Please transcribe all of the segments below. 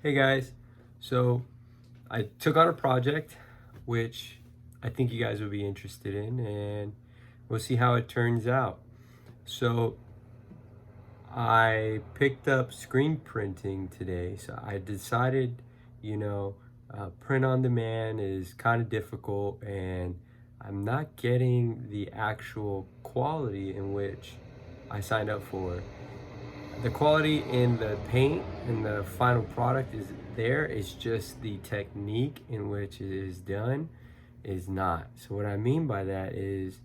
Hey guys, so I took on a project which I think you guys would be interested in, and we'll see how it turns out. So I picked up screen printing today, so I decided, print on demand is kind of difficult, and I'm not getting the actual quality in which I signed up for. The quality in the paint and the final product is there. It's just the technique in which it is done is not. So what I mean by that is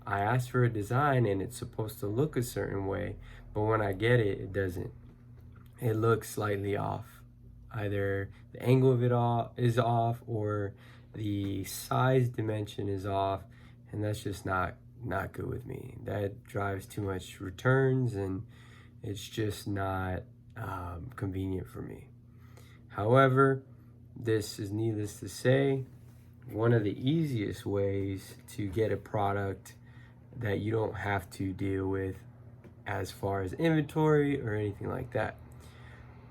I asked for a design and it's supposed to look a certain way, but when I get it, it doesn't. It looks slightly off. Either the angle of it all is off or the size dimension is off, and that's just not good with me. That drives too much returns, and it's just not convenient for me. However, this is needless to say, one of the easiest ways to get a product that you don't have to deal with as far as inventory or anything like that.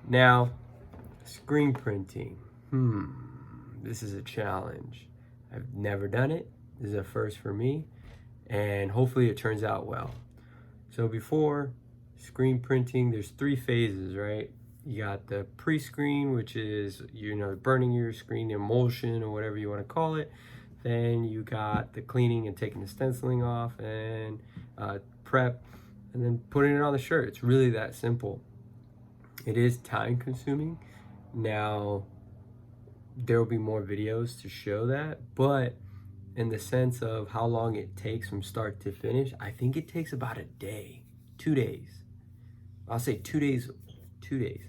Now, screen printing. This is a challenge. I've never done it. This is a first for me, and hopefully it turns out well. So before screen printing, there's three phases, right? You got the pre-screen, which is, burning your screen emulsion or whatever you want to call it. Then you got the cleaning and taking the stenciling off and prep, and then putting it on the shirt. It's really that simple. It is time consuming. Now, there will be more videos to show that, but in the sense of how long it takes from start to finish, I think it takes about a day, 2 days. I'll say 2 days, 2 days.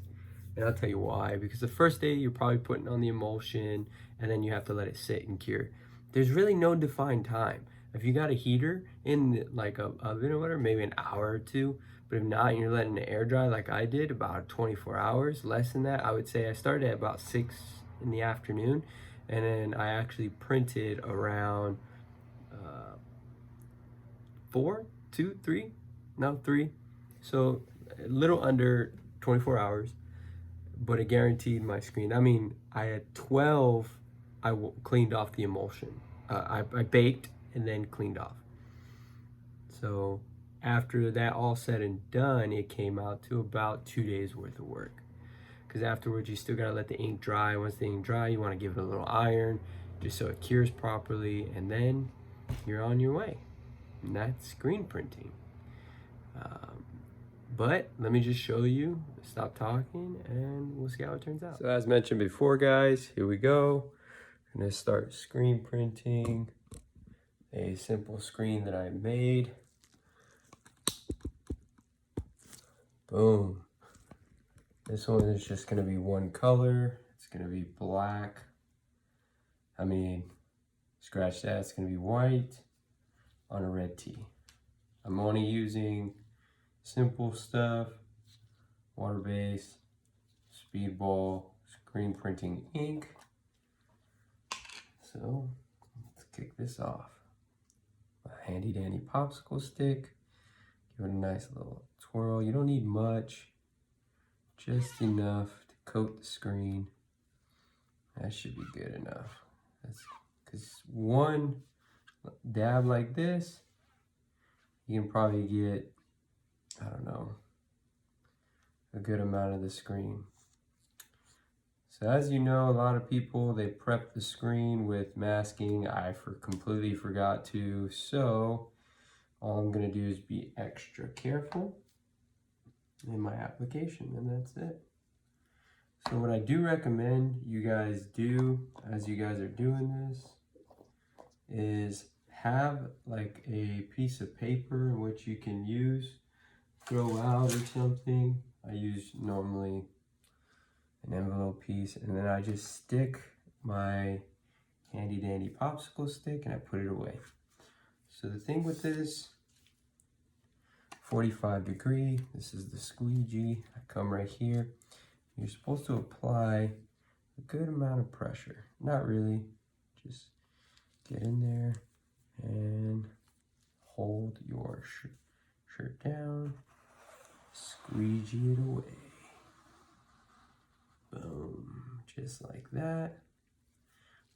And I'll tell you why. Because the first day you're probably putting on the emulsion and then you have to let it sit and cure. There's really no defined time. If you got a heater in like a oven or whatever, maybe an hour or two. But if not, and you're letting it air dry like I did, about 24 hours, less than that. I would say I started at about 6 in the afternoon. And then I actually printed around 4, 2, 3, no, 3. So a little under 24 hours, but it guaranteed my screen. I mean, I had 12, cleaned off the emulsion. I baked and then cleaned off. So after that all said and done, it came out to about 2 days worth of work. Because afterwards, you still gotta let the ink dry. Once the ink dry, you wanna give it a little iron just so it cures properly, and then you're on your way. And that's screen printing. But let me just show you, stop talking, and we'll see how it turns out. So as mentioned before, guys, here we go. I'm gonna start screen printing a simple screen that I made. Boom. This one is just gonna be one color. It's gonna be black. I mean, scratch that, it's gonna be white on a red tee. I'm only using simple stuff, water-based, speedball, screen printing ink. So let's kick this off. A handy dandy popsicle stick. Give it a nice little twirl. You don't need much, just enough to coat the screen. That should be good enough. That's because one dab like this, you can probably get, I don't know, a good amount of the screen. So as you know, a lot of people, they prep the screen with masking. I completely forgot to, so all I'm gonna do is be extra careful in my application, and that's it. So what I do recommend you guys do, as you guys are doing this, is have like a piece of paper in which you can use, throw out or something. I use normally an envelope piece, and then I just stick my handy dandy popsicle stick and I put it away. So the thing with this, 45 degree, this is the squeegee. I come right here. You're supposed to apply a good amount of pressure. Not really, just get in there and hold your shirt down, squeegee it away. Boom. just like that.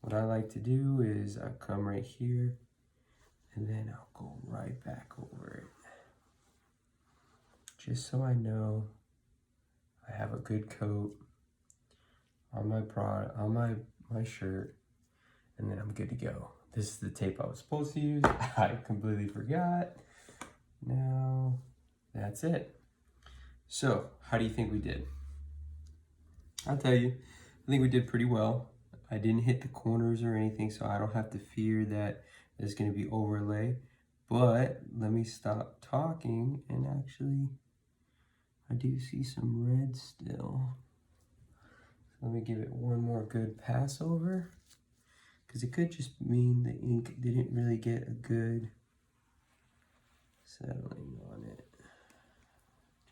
What I like to do is I come right here and then I'll go right back over it. Just so I know I have a good coat on my product, on my shirt, and then I'm good to go. This is the tape I was supposed to use. I completely forgot. Now, that's it. So, how do you think we did? I'll tell you, I think we did pretty well. I didn't hit the corners or anything, so I don't have to fear that there's going to be overlay. But let me stop talking, and actually, I do see some red still. So let me give it one more good pass over, because it could just mean the ink didn't really get a good settling on it.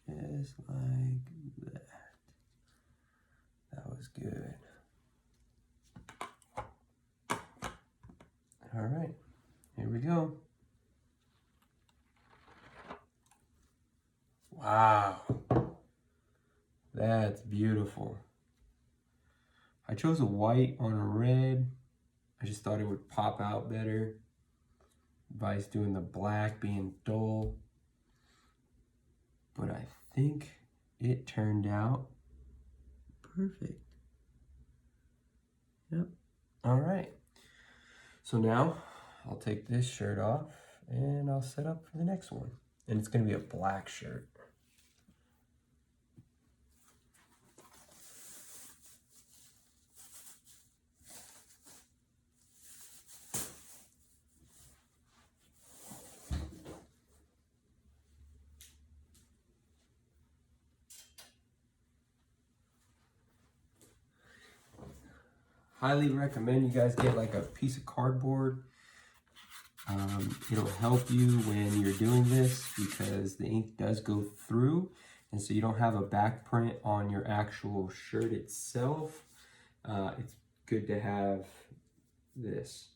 Just like that. That was good. All right, here we go. Wow, that's beautiful. I chose a white on a red. I just thought it would pop out better. Vice doing the black being dull. But I think it turned out perfect. Yep. All right. So now I'll take this shirt off and I'll set up for the next one. And it's going to be a black shirt. Highly recommend you guys get like a piece of cardboard. It'll help you when you're doing this because the ink does go through, and so you don't have a back print on your actual shirt itself. It's good to have this.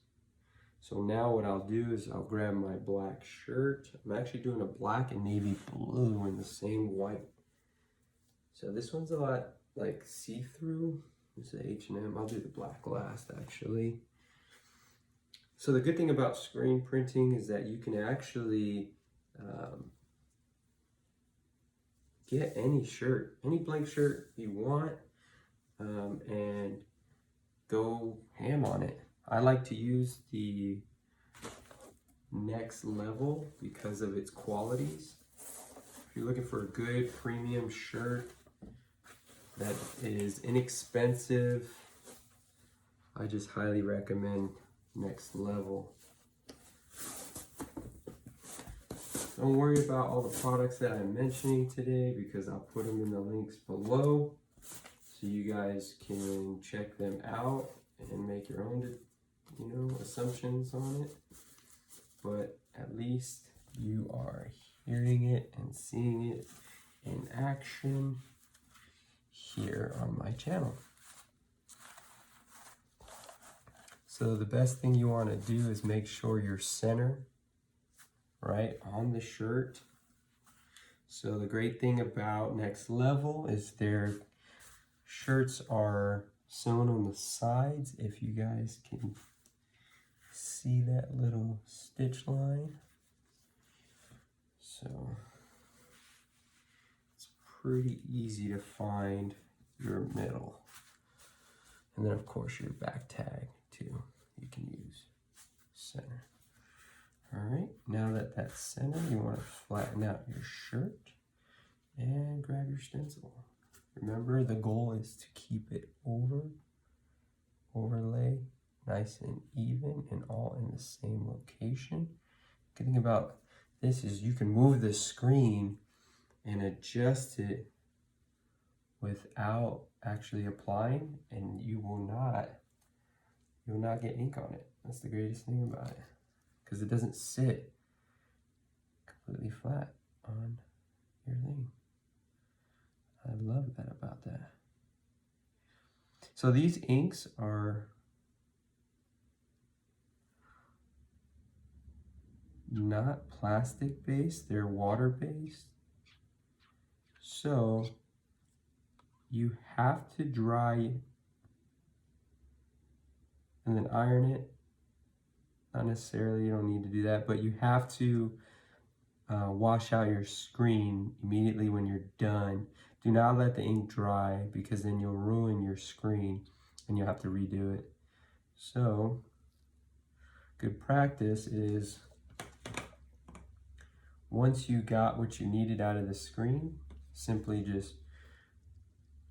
So now what I'll do is I'll grab my black shirt. I'm actually doing a black and navy blue in the same white. So this one's a lot like see-through. It's the H&M. I'll do the black last actually. So the good thing about screen printing is that you can actually get any shirt, any blank shirt you want, and go ham on it. I like to use the Next Level because of its qualities. If you're looking for a good premium shirt that is inexpensive, I just highly recommend Next Level. Don't worry about all the products that I'm mentioning today because I'll put them in the links below so you guys can check them out and make your own, assumptions on it. But at least you are hearing it and seeing it in action here on my channel. So the best thing you want to do is make sure your center right on the shirt. So the great thing about Next Level is their shirts are sewn on the sides. If you guys can see that little stitch line. So it's pretty easy to find your middle. And then of course your back tag too, you can use center. All right, now that that's center, you want to flatten out your shirt and grab your stencil. Remember, the goal is to keep it overlay, nice and even and all in the same location. Good thing about this is you can move the screen and adjust it without actually applying, and you will not get ink on it. That's the greatest thing about it, because it doesn't sit completely flat on your thing. I love that about that. So these inks are not plastic based, they're water based. So you have to dry and then iron it. Not necessarily, you don't need to do that, but you have to wash out your screen immediately when you're done. Do not let the ink dry, because then you'll ruin your screen and you'll have to redo it. So good practice is, once you got what you needed out of the screen, simply just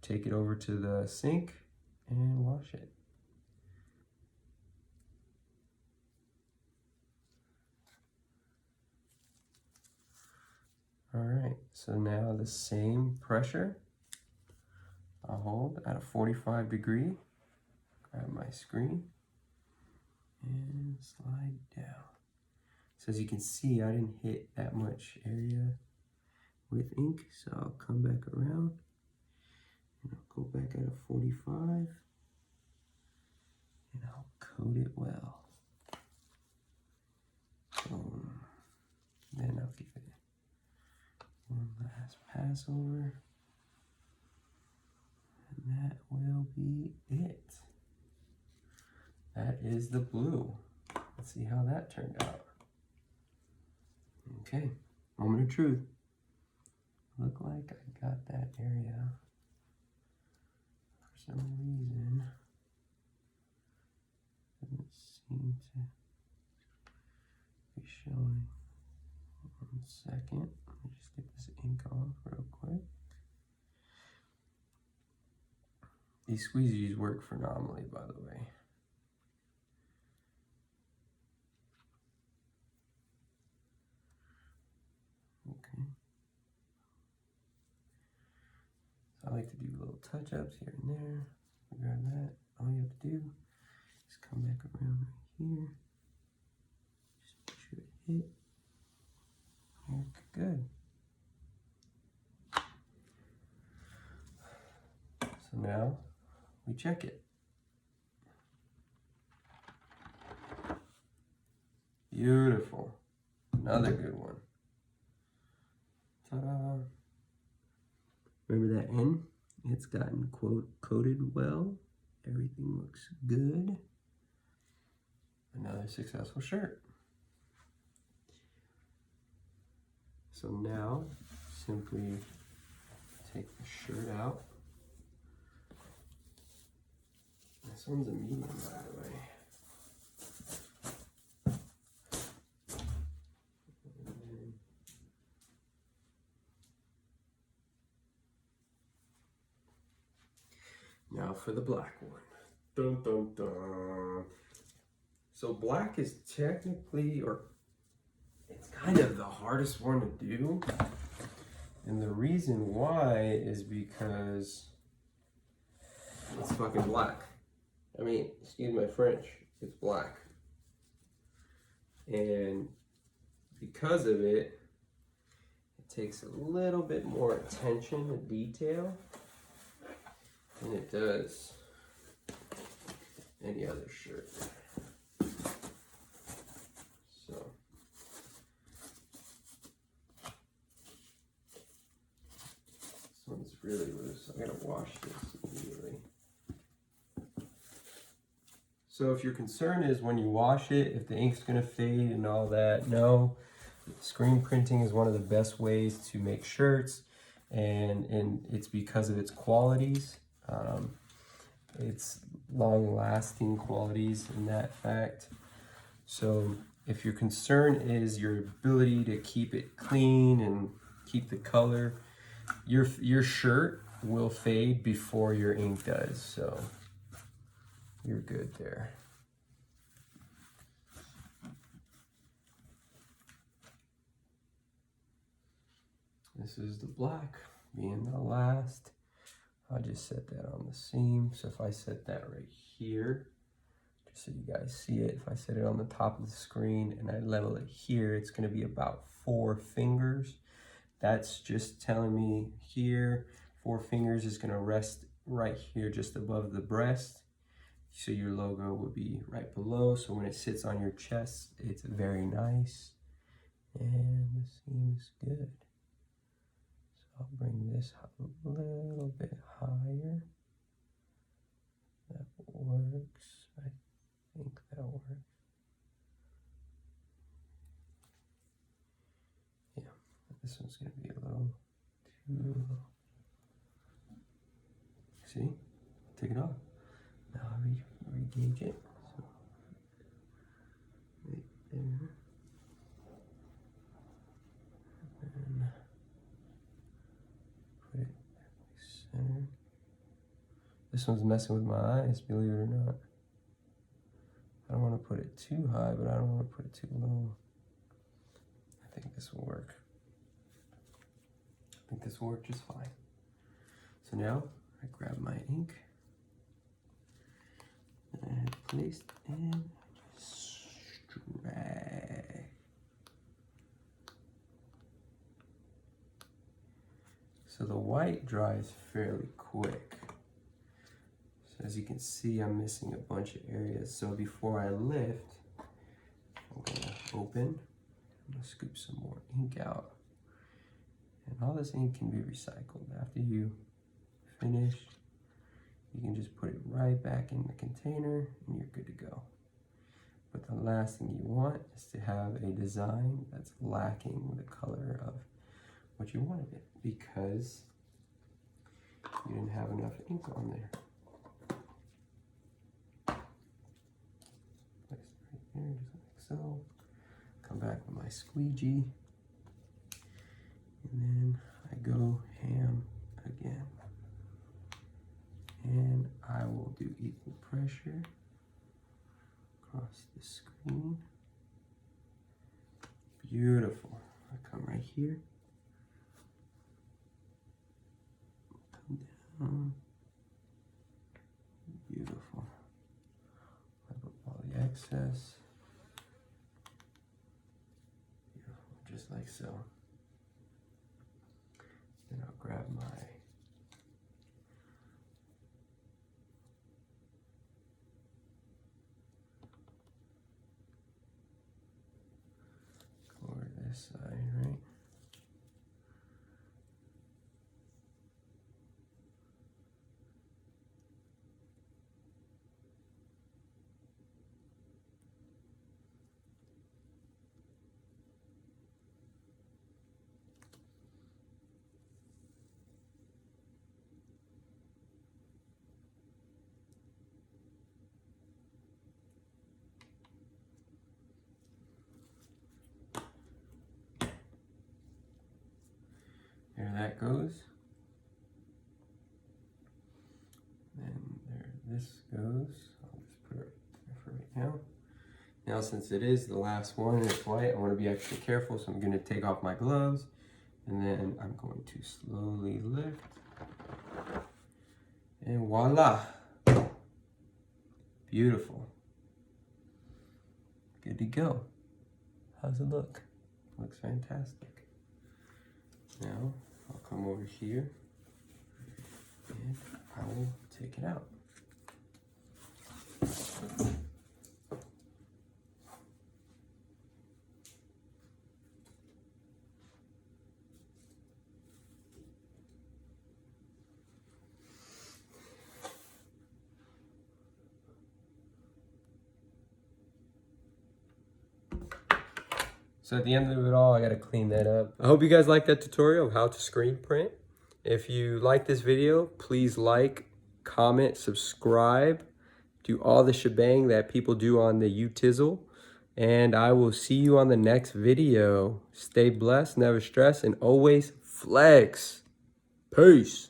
take it over to the sink and wash it. All right, so now the same pressure I'll hold at a 45 degree, grab my screen, and slide down. So as you can see, I didn't hit that much area with ink, so I'll come back around, and I'll go back at a 45, and I'll coat it well. Boom. Then I'll give it one last pass over, and that will be it. That is the blue. Let's see how that turned out. Okay, moment of truth. Look like I got that area. For some reason, doesn't seem to be showing. 1 second. Let me just get this ink off real quick. These squeegees work phenomenally, by the way. Okay. So I like to do little touch-ups here and there. Grab that. All you have to do is come back around right here. Just make sure it hit. You're good. So now we check it. Beautiful. Another good one. Ta-da. Remember that N? It's gotten coated well. Everything looks good. Another successful shirt. So now, simply take the shirt out. This one's a medium, by the way. Now for the black one. Dun, dun, dun. So black is technically, or it's kind of the hardest one to do. And the reason why is because it's fucking black. I mean, excuse my French, it's black. And because of it, it takes a little bit more attention to detail than it does any other shirt. So this one's really loose. I gotta wash this immediately. So if your concern is when you wash it, if the ink's gonna fade and all that, no. Screen printing is one of the best ways to make shirts, and it's because of its qualities. Its long-lasting qualities in that fact. So if your concern is your ability to keep it clean and keep the color, your shirt will fade before your ink does, so you're good there. This is the black, being the last. I'll just set that on the seam. So if I set that right here, just so you guys see it, if I set it on the top of the screen and I level it here, it's gonna be about 4 fingers. That's just telling me here, 4 fingers is gonna rest right here just above the breast. So your logo would be right below. So when it sits on your chest, it's very nice. And the seam is good. I'll bring this a little bit higher. That works, I See, take it off. Now I re-gauge it. So, right there. And put it center. This one's messing with my eyes, believe it or not. I don't want to put it too high, but I don't want to put it too low. I think this will work. I think this will work just fine. So now I grab my ink that I had placed and just drag. So the white dries fairly quick. So as you can see, I'm missing a bunch of areas. So before I lift, I'm gonna open. I'm gonna scoop some more ink out. And all this ink can be recycled. After you finish, you can just put it right back in the container and you're good to go. But the last thing you want is to have a design that's lacking the color of what you wanted it, because you didn't have enough ink on there. Place it right there, just like so. Come back with my squeegee, and then I go ham again. And I will do equal pressure across the screen. Beautiful. I come right here. Come down. Beautiful. Wipe up all the excess. Beautiful, just like so. Then I'll grab my this side, right? There that goes. And there this goes. I'll just put it there for right now. Now, since it is the last one and it's white, I want to be extra careful, so I'm going to take off my gloves, and then I'm going to slowly lift. And voila! Beautiful. Good to go. How's it look? Looks fantastic. Now, I'll come over here and I will take it out. So at the end of it all, I gotta clean that up. I hope you guys liked that tutorial of how to screen print. If you like this video, please like, comment, subscribe, do all the shebang that people do on the UTizzle. And I will see you on the next video. Stay blessed, never stress, and always flex. Peace.